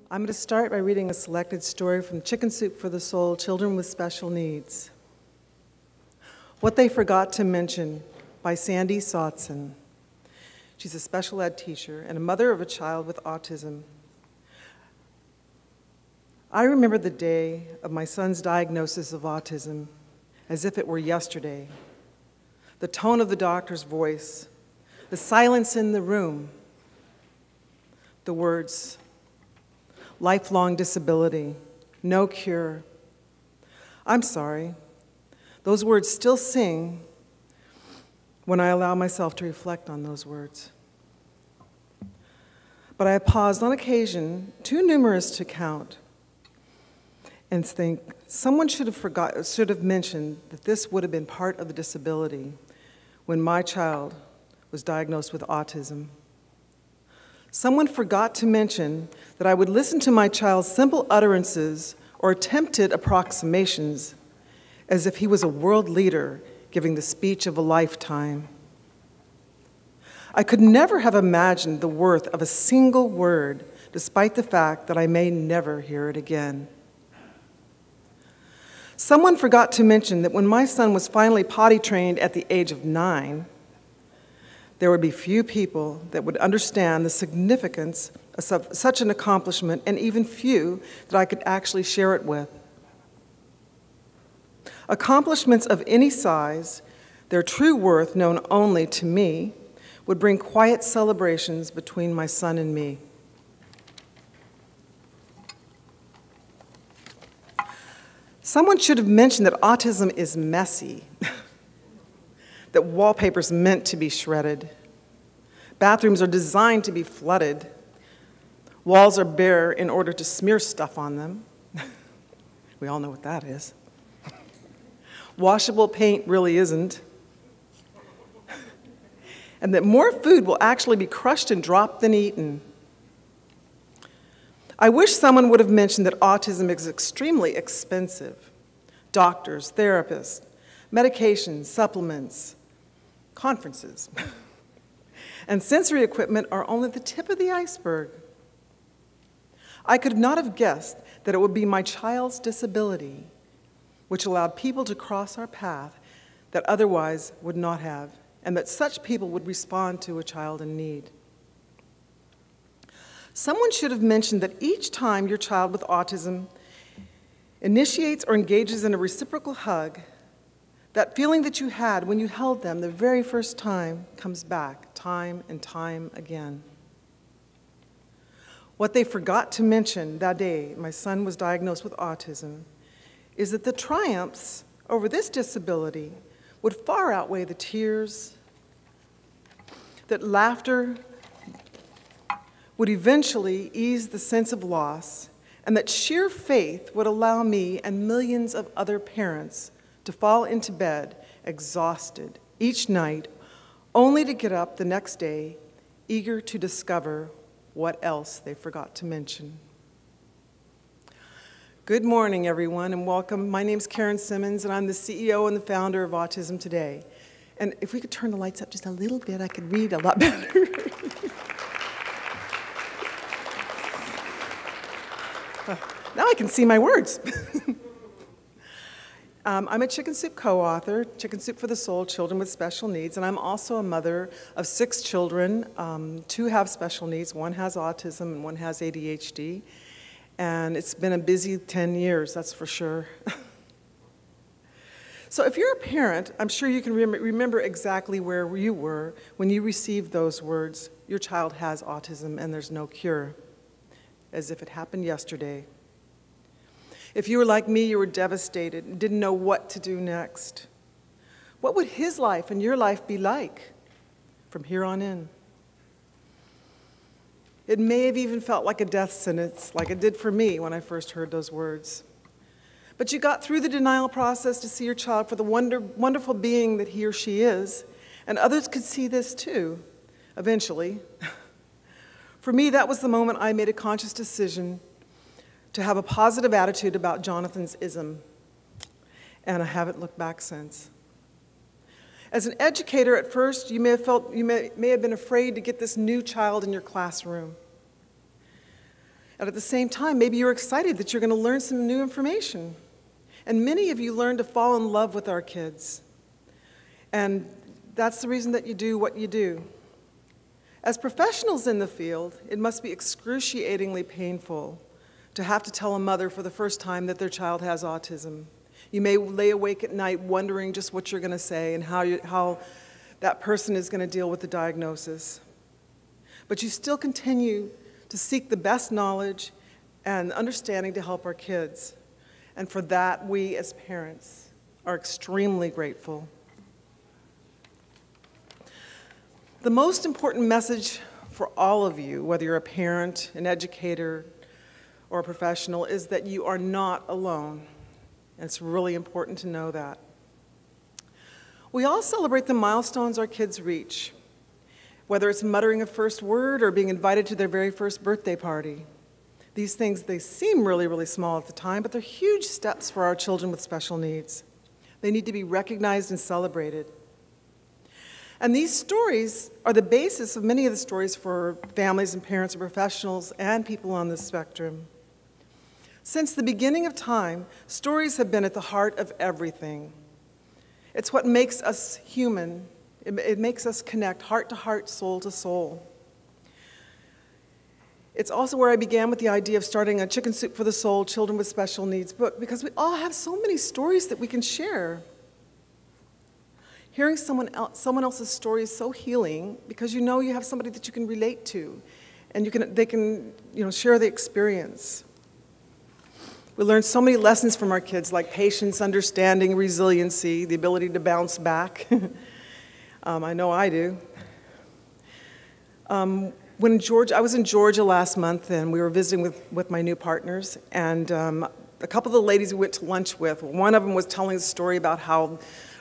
I'm going to start by reading a selected story from Chicken Soup for the Soul, Children with Special Needs. What They Forgot to Mention by Sandy Sotson. She's a special ed teacher and a mother of a child with autism. I remember the day of my son's diagnosis of autism as if it were yesterday. The tone of the doctor's voice, the silence in the room, the words, lifelong disability, no cure. I'm sorry. Those words still sing when I allow myself to reflect on those words. But I paused on occasion, too numerous to count, and think someone should have mentioned that this would have been part of the disability when my child was diagnosed with autism. Someone forgot to mention that I would listen to my child's simple utterances or attempted approximations as if he was a world leader giving the speech of a lifetime. I could never have imagined the worth of a single word, despite the fact that I may never hear it again. Someone forgot to mention that when my son was finally potty trained at the age of 9, there would be few people that would understand the significance of such an accomplishment, and even few that I could actually share it with. Accomplishments of any size, their true worth known only to me, would bring quiet celebrations between my son and me. Someone should have mentioned that autism is messy, that wallpaper's meant to be shredded, bathrooms are designed to be flooded, walls are bare in order to smear stuff on them. We all know what that is. Washable paint really isn't. And that more food will actually be crushed and dropped than eaten. I wish someone would have mentioned that autism is extremely expensive. Doctors, therapists, medications, supplements, conferences, and sensory equipment are only the tip of the iceberg. I could not have guessed that it would be my child's disability which allowed people to cross our path that otherwise would not have, and that such people would respond to a child in need. Someone should have mentioned that each time your child with autism initiates or engages in a reciprocal hug, that feeling that you had when you held them the very first time comes back time and time again. What they forgot to mention that day my son was diagnosed with autism is that the triumphs over this disability would far outweigh the tears, that laughter would eventually ease the sense of loss, and that sheer faith would allow me and millions of other parents to fall into bed exhausted each night, only to get up the next day eager to discover what else they forgot to mention. Good morning, everyone, and welcome. My name's Karen Simmons, and I'm the CEO and the founder of Autism Today. And if we could turn the lights up just a little bit, I could read a lot better. Now I can see my words. I'm a Chicken Soup co-author, Chicken Soup for the Soul, Children with Special Needs, and I'm also a mother of 6 children. 2 have special needs, 1 has autism and 1 has ADHD. And it's been a busy 10 years, that's for sure. So if you're a parent, I'm sure you can remember exactly where you were when you received those words, your child has autism and there's no cure, as if it happened yesterday. If you were like me, you were devastated and didn't know what to do next. What would his life and your life be like from here on in? It may have even felt like a death sentence, like it did for me when I first heard those words. But you got through the denial process to see your child for the wonderful being that he or she is, and others could see this too, eventually. For me, that was the moment I made a conscious decision to have a positive attitude about Jonathan's ism, and I haven't looked back since. As an educator, at first, you may have been afraid to get this new child in your classroom. And at the same time, maybe you're excited that you're going to learn some new information. And many of you learn to fall in love with our kids. And that's the reason that you do what you do. As professionals in the field, it must be excruciatingly painful to have to tell a mother for the first time that their child has autism. You may lay awake at night wondering just what you're going to say and how that person is going to deal with the diagnosis. But you still continue to seek the best knowledge and understanding to help our kids. And for that, we as parents are extremely grateful. The most important message for all of you, whether you're a parent, an educator, or a professional, is that you are not alone. And it's really important to know that. We all celebrate the milestones our kids reach, whether it's muttering a first word or being invited to their very first birthday party. These things, they seem really, really small at the time, but they're huge steps for our children with special needs. They need to be recognized and celebrated. And these stories are the basis of many of the stories for families and parents and professionals and people on the spectrum. Since the beginning of time, stories have been at the heart of everything. It's what makes us human. It makes us connect heart to heart, soul to soul. It's also where I began with the idea of starting a Chicken Soup for the Soul Children with Special Needs book, because we all have so many stories that we can share. Hearing someone else's story is so healing because you know you have somebody that you can relate to, and they can share the experience. We learn so many lessons from our kids, like patience, understanding, resiliency, the ability to bounce back. I know I do. I was in Georgia last month, and we were visiting with my new partners, and a couple of the ladies we went to lunch with, one of them was telling a story about how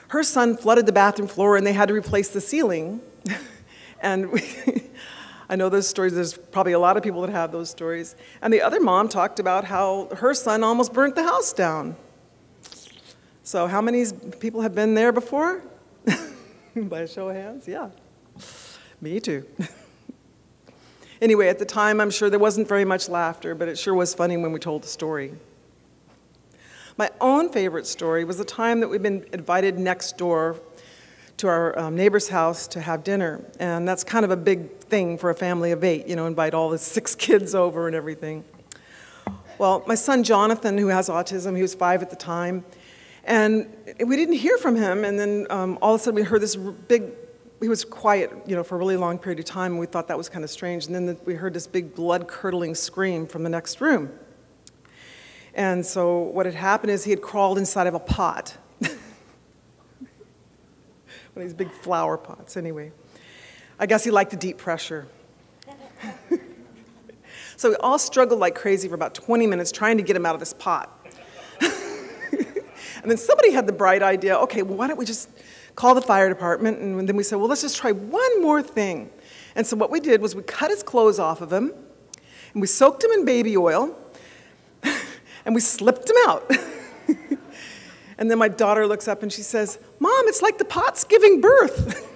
her son flooded the bathroom floor and they had to replace the ceiling. And I know those stories, there's probably a lot of people that have those stories. And the other mom talked about how her son almost burnt the house down. So how many people have been there before? By a show of hands? Yeah. Me too. Anyway, at the time, I'm sure there wasn't very much laughter, but it sure was funny when we told the story. My own favorite story was the time that we'd been invited next door to our neighbor's house to have dinner. And that's kind of a big thing for a family of 8, invite all the 6 kids over and everything. Well, my son Jonathan, who has autism, he was 5 at the time, and we didn't hear from him, and then all of a sudden we heard this big, he was quiet, for a really long period of time, and we thought that was kind of strange, and then we heard this big blood-curdling scream from the next room. And so what had happened is he had crawled inside of a pot. One of these big flower pots, anyway. I guess he liked the deep pressure. So we all struggled like crazy for about 20 minutes trying to get him out of this pot. And then somebody had the bright idea, okay, well, why don't we just call the fire department? And then we said, well, let's just try one more thing. And so what we did was we cut his clothes off of him, and we soaked him in baby oil, and we slipped him out. And then my daughter looks up and she says, Mom, it's like the pot's giving birth.